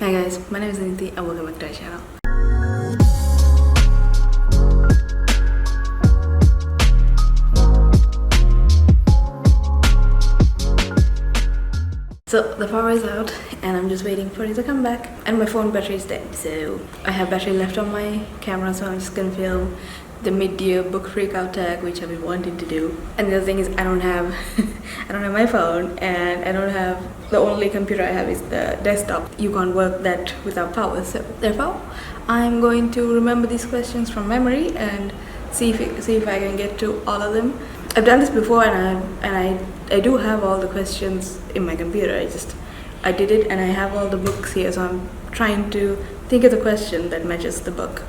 Hi guys, my name is Nithi and welcome back to our channel. So the power is out and I'm just waiting for it to come back, and my phone battery is dead, so I have battery left on my camera, so I'm just gonna film the mid-year book freakout tag, which I've been wanting to do. And the other thing is I don't have I don't have my phone, and I don't have, the only computer I have is the desktop. You can't work that without power, so therefore I'm going to remember these questions from memory and see if I can get to all of them. I've done this before, and I do have all the questions in my computer. I did it, and I have all the books here, so I'm trying to think of the question that matches the book.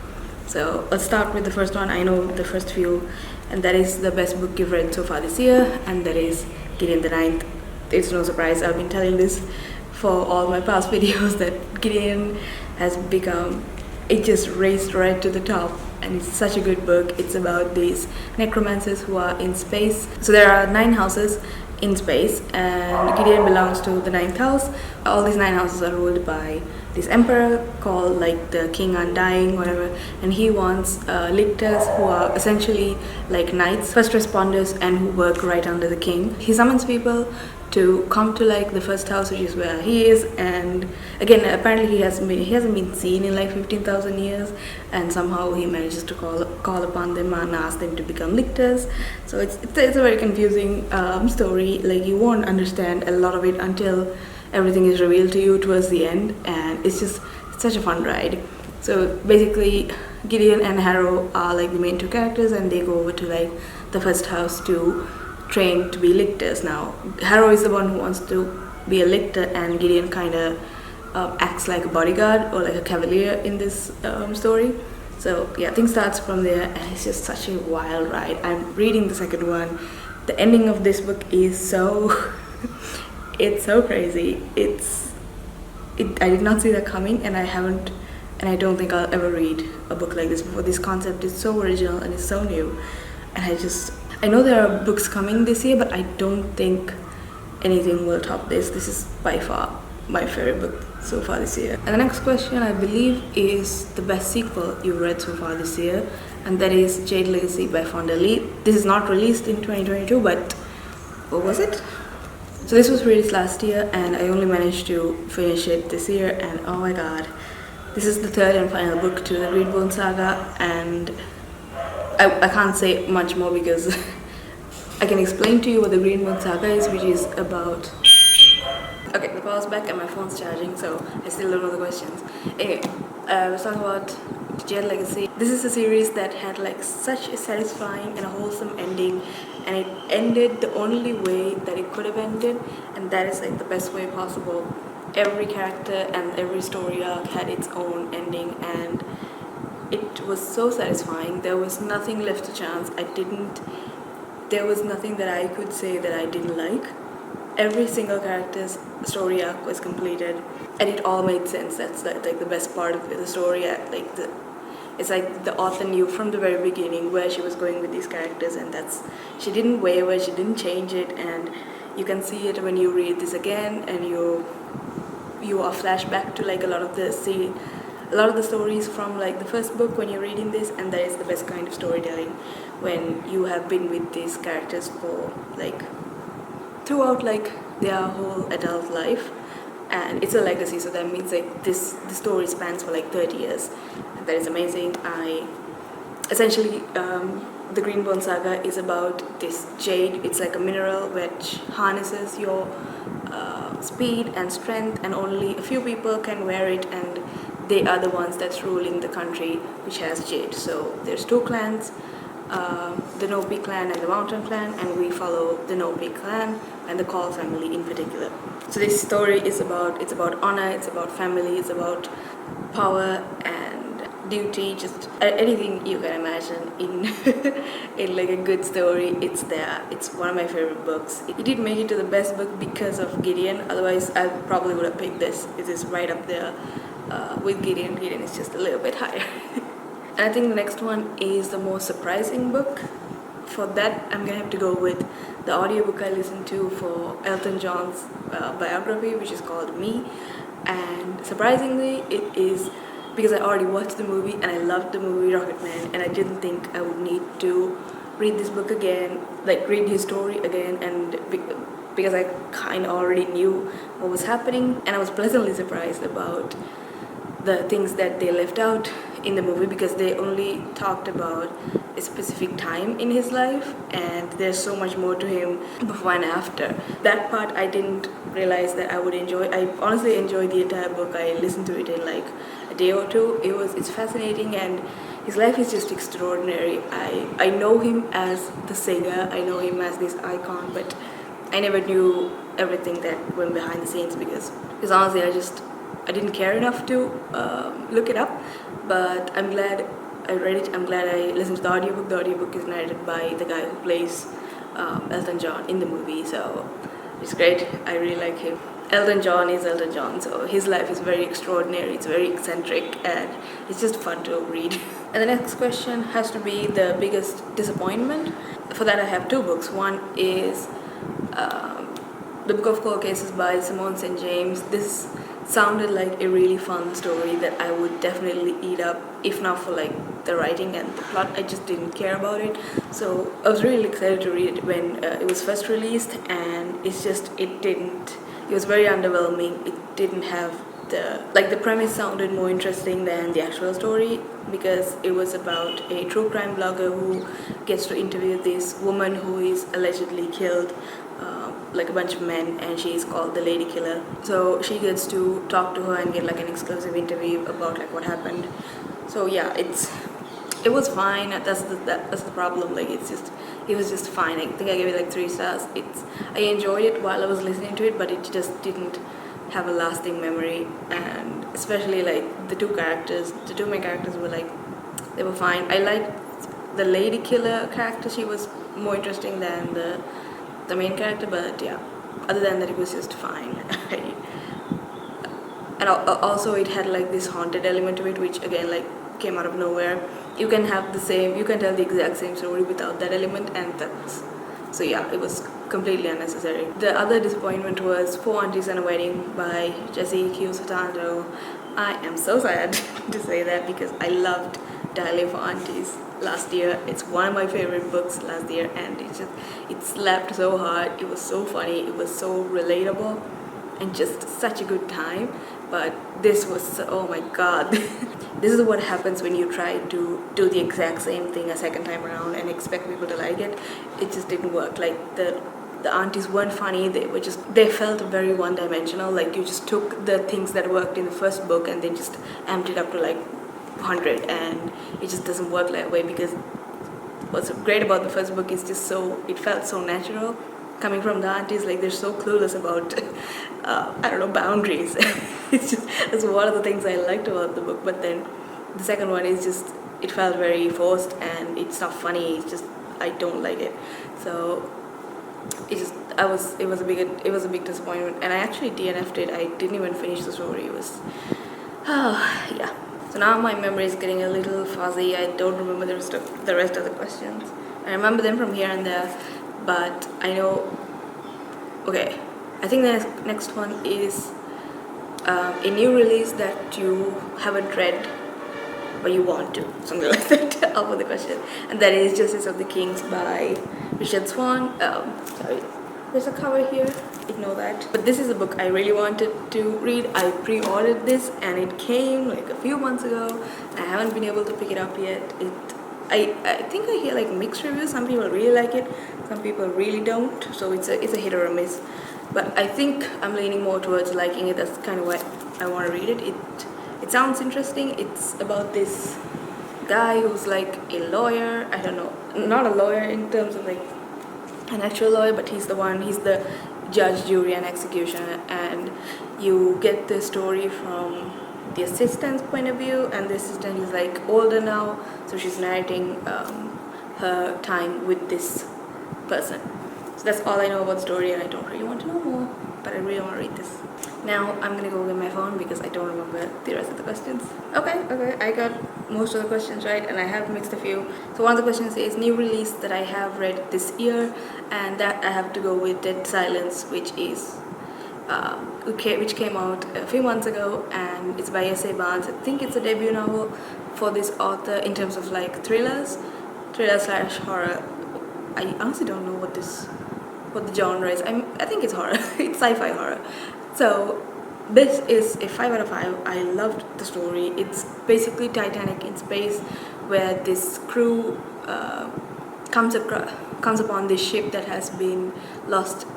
So let's start with the first one. I know the first few, and that is the best book you've read so far this year, and that is Gideon the Ninth. It's no surprise, I've been telling this for all my past videos that Gideon has become, it just raced right to the top, and it's such a good book. It's about these necromancers who are in space. So there are 9 houses in space, and Gideon belongs to the 9th house. All these 9 houses are ruled by this emperor called like the King Undying, whatever, and he wants lictors, who are essentially like knights, first responders, and who work right under the king. He summons people to come to like the first house, which is where he is, and again apparently he hasn't been seen in like 15,000 years, and somehow he manages to call upon them and ask them to become lictors. So it's a very confusing story. Like, you won't understand a lot of it until everything is revealed to you towards the end, and it's such a fun ride. So basically Gideon and Harrow are like the main 2 characters, and they go over to like the first house to train to be lictors. Now Harrow is the one who wants to be a lictor, and Gideon kind of acts like a bodyguard or like a cavalier in this story. So yeah, things starts from there, and it's just such a wild ride. I'm reading the second one. The ending of this book is so it's so crazy. I did not see that coming, and I don't think I'll ever read a book like this before. This concept is so original and it's so new, and I know there are books coming this year, but I don't think anything will top this. This is by far my favorite book so far this year. And the next question, I believe, is the best sequel you've read so far this year, and that is Jade Legacy by Fonda Lee. This is not released in 2022, but what was it? So this was released last year, and I only managed to finish it this year, and oh my god, this is the 3rd and final book to the Greenbone saga, and I can't say much more because I can explain to you what the Greenbone saga is, which is about... Okay, the power's back and my phone's charging, so I still don't know the questions. Anyway, let's talk about Jade Legacy. This is a series that had like such a satisfying and a wholesome ending, and it ended the only way that it could have ended, and that is like the best way possible. Every character and every story arc had its own ending, and it was so satisfying. There was nothing left to chance. There was nothing that I could say that I didn't like. Every single character's story arc was completed, and it all made sense. That's like the best part of the story arc. It's like the author knew from the very beginning where she was going with these characters, and she didn't waver, she didn't change it, and you can see it when you read this again, and you are flashed back to like a lot of the stories from like the first book when you're reading this, and that is the best kind of storytelling, when you have been with these characters for like throughout like their whole adult life, and it's a legacy, so that means like the story spans for like 30 years, and that is amazing. Essentially the Greenbone saga is about this jade. It's like a mineral which harnesses your speed and strength, and only a few people can wear it, and they are the ones that's ruling the country which has jade. So there's 2 clans, the Nopi clan and the Mountain clan, and we follow the Nopi clan and the Call family in particular. So this story is about honor, it's about family, it's about power and duty, just anything you can imagine in in like a good story. It's there. It's one of my favorite books. It did make it to the best book because of Gideon. Otherwise I probably would have picked this. It is right up there with Gideon. Gideon is just a little bit higher. And I think the next one is the most surprising book. For that, I'm gonna have to go with the audiobook I listened to for Elton John's biography, which is called Me. and surprisingly it is because I already watched the movie and I loved the movie Rocketman, and I didn't think I would need to read this book again, like read his story again, and because I kind of already knew what was happening, and I was pleasantly surprised about the things that they left out in the movie, because they only talked about a specific time in his life and there's so much more to him before and after. That part I didn't realize that I would enjoy. I honestly enjoyed the entire book. I listened to it in like a day or two. It's fascinating, and his life is just extraordinary. I know him as the singer, I know him as this icon, but I never knew everything that went behind the scenes, because honestly I didn't care enough to look it up. But I'm glad I read it. I'm glad I listened to the audiobook. The audiobook is narrated by the guy who plays Elton John in the movie, so it's great. I really like him. Elton John is Elton John, so his life is very extraordinary. It's very eccentric, and it's just fun to read. And the next question has to be the biggest disappointment. For that I have two books. One is The Book of Cold Cases by Simone St. James. This sounded like a really fun story that I would definitely eat up, if not for like the writing and the plot. I just didn't care about it. So I was really excited to read it when it was first released, and it was very underwhelming. It didn't have the premise sounded more interesting than the actual story, because it was about a true crime blogger who gets to interview this woman who is allegedly killed like a bunch of men, and she is called the Lady Killer. So she gets to talk to her and get like an exclusive interview about like what happened. So yeah, it was fine. That's the problem. Like it was just fine. I think I gave it like 3 stars. I enjoyed it while I was listening to it, but it just didn't have a lasting memory. And especially like the two main characters were like, they were fine. I liked the Lady Killer character. She was more interesting than the main character, but yeah, other than that it was just fine. And also it had like this haunted element to it, which again like came out of nowhere. You can tell the exact same story without that element, and so yeah, it was completely unnecessary. The other disappointment was Four Aunties and a Wedding by Jesse Q. Sotando. I am so sad to say that, because I loved Diary for Aunties last year. It's one of my favorite books last year, and it slapped so hard. It was so funny, it was so relatable, and just such a good time. But this was, oh my god. This is what happens when you try to do the exact same thing a second time around and expect people to like it. It just didn't work. Like the aunties weren't funny. They felt very one-dimensional. Like you just took the things that worked in the first book and then just amped it up to like 100, and it just doesn't work that way, because what's great about the first book is just it felt so natural coming from the aunties. Like they're so clueless about boundaries. That's one of the things I liked about the book. But then the second one is just, it felt very forced and it's not funny. It's just, I don't like it. So it was a big disappointment, and I actually DNF'd it. I didn't even finish the story. It was yeah. So now my memory is getting a little fuzzy. I don't remember the rest of the questions. I remember them from here and there, but I know. Okay, I think the next one is a new release that you haven't read but you want to, something like that. I'll put the question, and that is Justice of the Kings by Richard Swan. Sorry, there's a cover here, ignore that. But this is a book I really wanted to read. I pre-ordered this and it came like a few months ago. I haven't been able to pick it up yet. I think I hear like mixed reviews. Some people really like it, some people really don't. So it's a hit or a miss. But I think I'm leaning more towards liking it. That's kind of why I want to read it. It sounds interesting. It's about this guy who's like a lawyer. I don't know, not a lawyer in terms of like an actual lawyer, but he's the judge, jury, and executioner. And you get the story from the assistant's point of view, and the assistant is like older now, so she's narrating her time with this person. So that's all I know about the story, and I don't really want to know more, but I really want to read this. Now I'm gonna go get my phone because I don't remember the rest of the questions. Okay, I got most of the questions right, and I have mixed a few. So one of the questions is new release that I have read this year, and that I have to go with Dead Silence, which is which came out a few months ago, and it's by S.A. Barnes. I think it's a debut novel for this author in terms of like thriller slash horror. I honestly don't know what the genre is. I think it's horror. It's sci-fi horror. So this is a 5 out of 5. I loved the story. It's basically Titanic in space, where this crew comes upon this ship that has been lost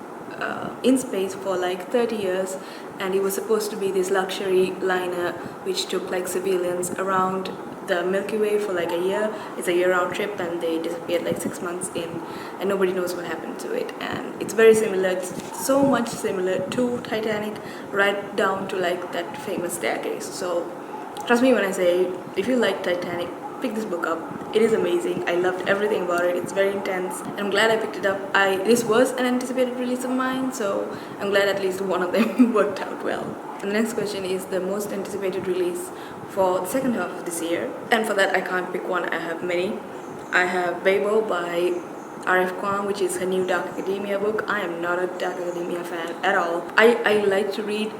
in space for like 30 years, and it was supposed to be this luxury liner which took like civilians around the Milky Way for like a year. It's a year-round trip, and they disappeared like 6 months in, and nobody knows what happened to it. And it's very similar. It's so much similar to Titanic, right down to like that famous staircase. So trust me when I say, if you like Titanic, pick this book up. It is amazing. I loved everything about it. It's very intense, and I'm glad I picked it up. This was an anticipated release of mine, so I'm glad at least one of them worked out well. And the next question is the most anticipated release for the second half of this year, and for that I can't pick one. I have many. I have Babel by R.F. Kuang, which is her new Dark Academia book. I am not a Dark Academia fan at all. I like to read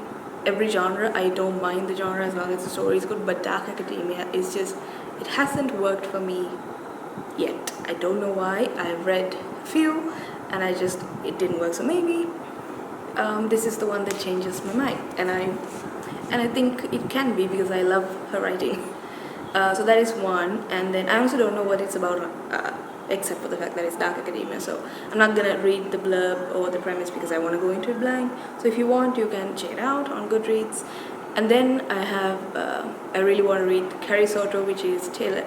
every genre. I don't mind the genre as long as the story is good, but Dark Academia is just, it hasn't worked for me yet. I don't know why. I've read a few and it didn't work. So maybe this is the one that changes my mind, and I think it can be, because I love her writing. So that is one, and then I also don't know what it's about, except for the fact that it's Dark Academia. So I'm not gonna read the blurb or the premise because I want to go into it blind. So if you want, you can check it out on Goodreads. And then I really want to read Carrie Soto, which is Taylor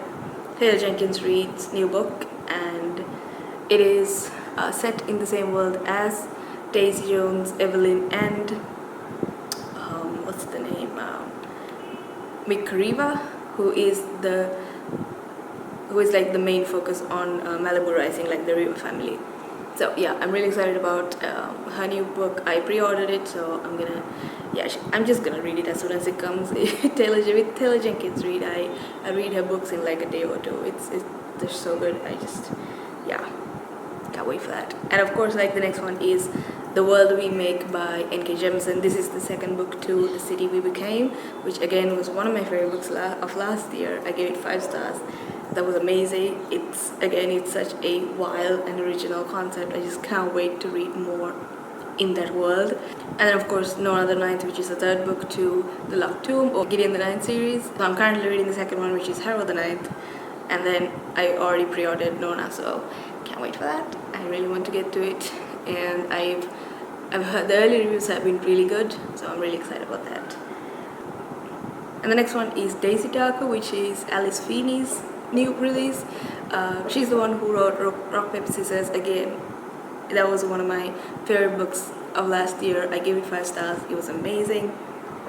Jenkins Reid's new book, and it is set in the same world as Daisy Jones, Evelyn, and what's the name? Mick Riva, who is like the main focus on Malibu Rising, like the Riva family. So yeah, I'm really excited about her new book. I pre-ordered it, so I'm just gonna read it as soon as it comes. Taylor Jenkins Reid, I read her books in like a day or two. They're so good. Can't wait for that. And of course, like the next one is The World We Make by N.K. Jemisin. This is the second book to The City We Became, which again was one of my favorite books of last year. I gave it 5 stars. That was amazing. It's such a wild and original concept. I just can't wait to read more in that world. And then of course Nona the Ninth, which is the third book to the Locked Tomb or Gideon the Ninth series. So I'm currently reading the second one, which is Harold the Ninth, and then I already pre-ordered Nona, so can't wait for that. I really want to get to it, and I've heard the early reviews have been really good, so I'm really excited about that. And the next one is Daisy Darko, which is Alice Feeney's new release. She's the one who wrote Rock Paper Scissors. Again, that was one of my favorite books of last year. I gave it 5 stars. It was amazing.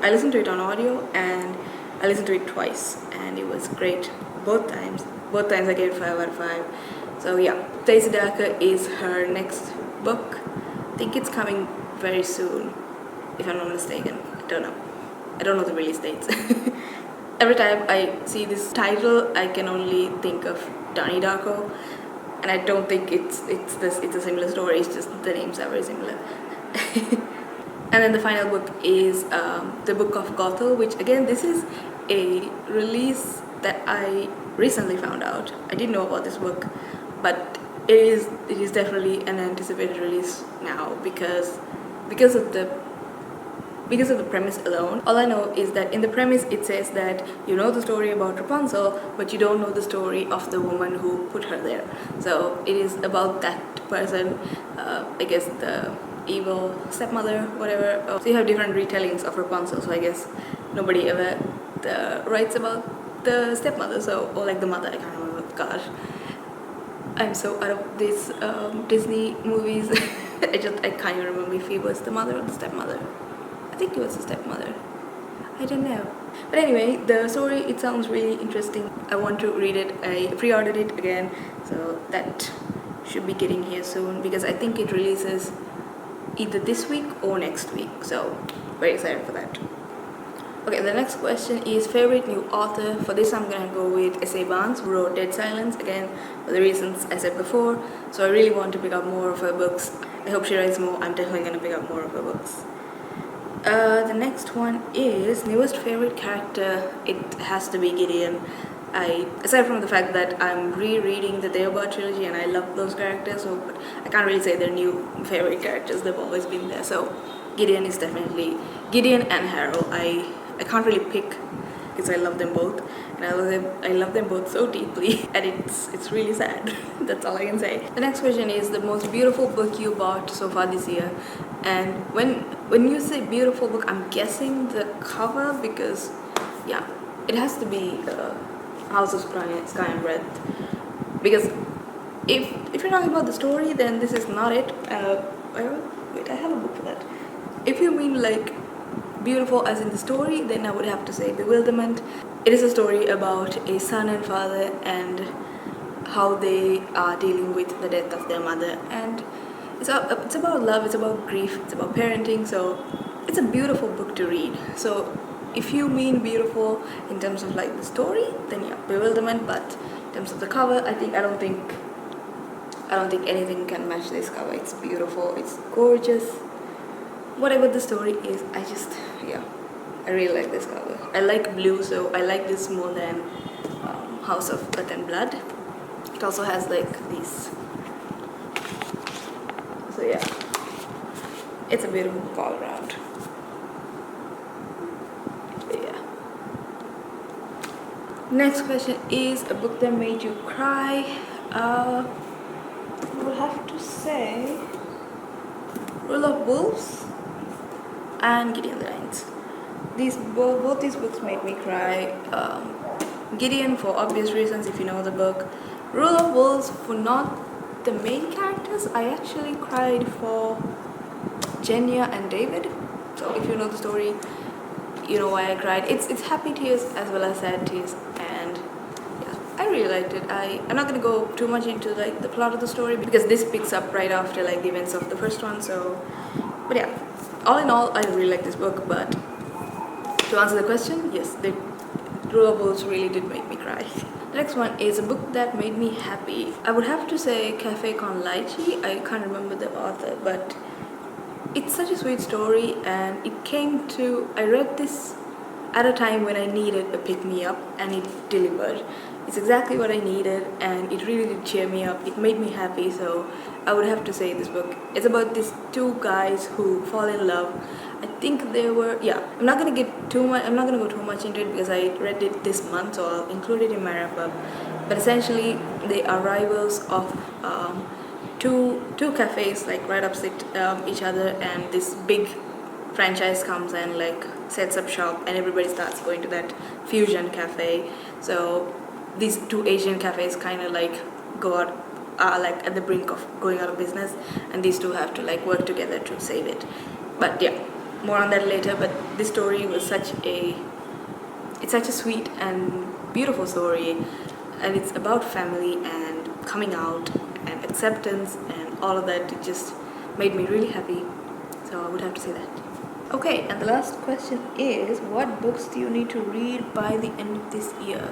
I listened to it on audio, and I listened to it twice, and it was great both times. Both times I gave it 5 out of 5. So yeah, Daisy Darko is her next book. I think it's coming very soon, if I'm not mistaken. I don't know the release dates. Every time I see this title, I can only think of Donnie Darko, and I don't think it's a similar story. It's just the names are very similar. And then the final book is The Book of Gothel, which again, this is a release that I recently found out. I didn't know about this book, but it is definitely an anticipated release now because of the premise alone. All I know is that in the premise it says that you know the story about Rapunzel, but you don't know the story of the woman who put her there. So it is about that person, I guess the evil stepmother, whatever. So you have different retellings of Rapunzel, so I guess nobody ever writes about the stepmother, or like the mother, I can't remember. Gosh, I'm so out of these Disney movies. I can't even remember if it was the mother or the stepmother. I think it was the stepmother. I don't know. But anyway, the story, it sounds really interesting. I want to read it. I pre-ordered it again, so that should be getting here soon because I think it releases either this week or next week. So very excited for that. Okay, the next question is favorite new author. For this I'm gonna go with S.A. Barnes, who wrote Dead Silence, again for the reasons I said before. So I really want to pick up more of her books. I hope she writes more. I'm definitely gonna pick up more of her books. The next one is newest favorite character. It has to be Gideon. Aside from the fact that I'm rereading the Deobar trilogy and I love those characters, so but I can't really say they're new favorite characters. They've always been there. So Gideon is definitely Gideon and Harold. I can't really pick because I love them both, and I love them both so deeply, and it's really sad. That's all I can say. The next question is the most beautiful book you bought so far this year, and when you say beautiful book, I'm guessing the cover because yeah, it has to be House of Sky and Breath, because if you're talking about the story, then this is not it. Wait, I have a book for that. If you mean like beautiful as in the story, then I would have to say Bewilderment. It is a story about a son and father and how they are dealing with the death of their mother, and it's about love, it's about grief, it's about parenting. So it's a beautiful book to read. So if you mean beautiful in terms of like the story, then yeah, Bewilderment. But in terms of the cover, I don't think anything can match this cover. It's beautiful, it's gorgeous. Whatever the story is, I really like this cover. I like blue, so I like this more than House of Earth and Blood. It also has like these. So yeah, it's a beautiful book all around. Yeah. Next question is a book that made you cry. I would have to say Rule of Wolves and Gideon the Lions. Both these books made me cry. Gideon for obvious reasons if you know the book. Rule of Wolves for not the main characters. I actually cried for Jenya and David. So if you know the story, you know why I cried. It's happy tears as well as sad tears, and yeah, I really liked it. I'm not gonna go too much into like the plot of the story because this picks up right after like the events of the first one. So, but yeah, all in all, I really like this book. But to answer the question, yes, the Rule of Wolves really did make me cry. The next one is a book that made me happy. I would have to say Cafe con Leche. I can't remember the author, but it's such a sweet story, and I read this at a time when I needed a pick-me-up, and it delivered. It's exactly what I needed, and it really did cheer me up. It made me happy, so I would have to say this book. It's about these two guys who fall in love. I think they were, yeah, I'm not gonna go too much into it because I read it this month, so I'll include it in my wrap-up. But essentially, they are rivals of two cafes like right opposite each other, and this big franchise comes and like sets up shop, and everybody starts going to that fusion cafe. So these two Asian cafes kind of like are like at the brink of going out of business, and these two have to like work together to save it. But yeah, more on that later. But this story was such a sweet and beautiful story, and it's about family and coming out and acceptance and all of that. It just made me really happy, so I would have to say that. Okay, and the last question is, what books do you need to read by the end of this year?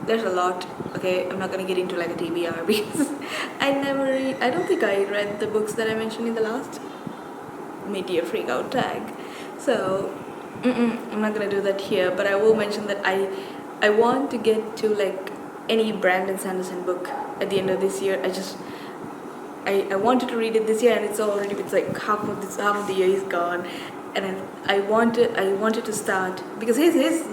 There's a lot. Okay, I'm not gonna get into like a TBR because I don't think I read the books that I mentioned in the last mid-year freakout tag. So I'm not gonna do that here, but I will mention that I want to get to like any Brandon Sanderson book at the end of this year. I wanted to read it this year, and it's like half of the year is gone, and I wanted to start because his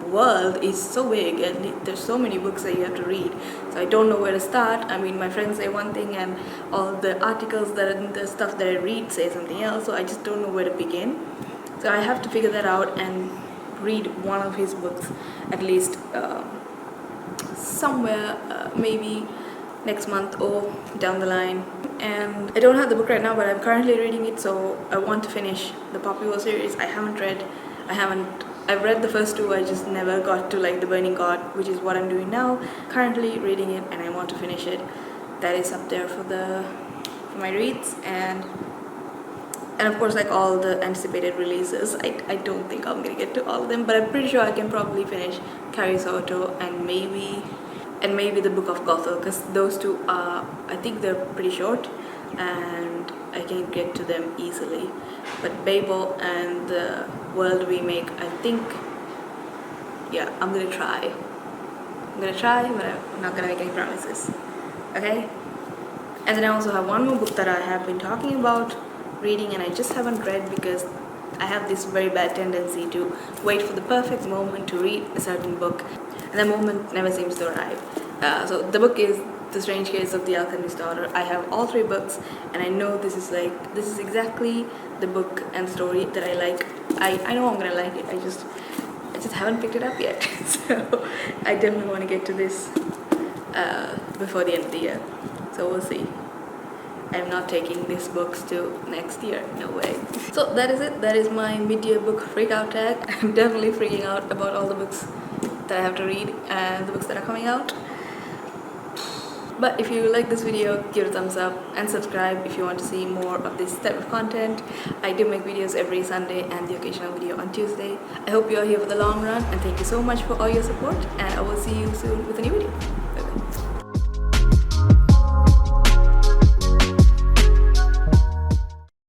world is so big and there's so many books that you have to read, so I don't know where to start. I mean, my friends say one thing and all the articles the stuff that I read say something else, so I just don't know where to begin. So I have to figure that out and read one of his books at least somewhere, maybe next month or down the line. And I don't have the book right now, but I'm currently reading it, so I want to finish the Poppy War series. I've read the first two, I just never got to like The Burning God, which is what I'm doing now. Currently reading it, and I want to finish it. That is up there for my reads, and of course like all the anticipated releases. I don't think I'm gonna get to all of them, but I'm pretty sure I can probably finish Carrie Soto and maybe the Book of Gothel, because those two are, I think they're pretty short. and I can get to them easily. But Babel and the World Remake, I think, yeah, I'm gonna try. But I'm not gonna make any promises. Okay? And then I also have one more book that I have been talking about reading and I just haven't read because I have this very bad tendency to wait for the perfect moment to read a certain book, and the moment never seems to arrive. So the book is The Strange Case of the Alchemist's Daughter. I have all 3 books, and I know this is exactly the book and story that I like. I know I'm gonna like it. I just haven't picked it up yet. So I definitely want to get to this before the end of the year. So we'll see. I'm not taking these books to next year, no way. So that is it. That is my mid-year book freakout tag. I'm definitely freaking out about all the books that I have to read and the books that are coming out. But if you like this video, give it a thumbs up and subscribe if you want to see more of this type of content. I do make videos every Sunday and the occasional video on Tuesday. I hope you are here for the long run, and thank you so much for all your support, and I will see you soon with a new video.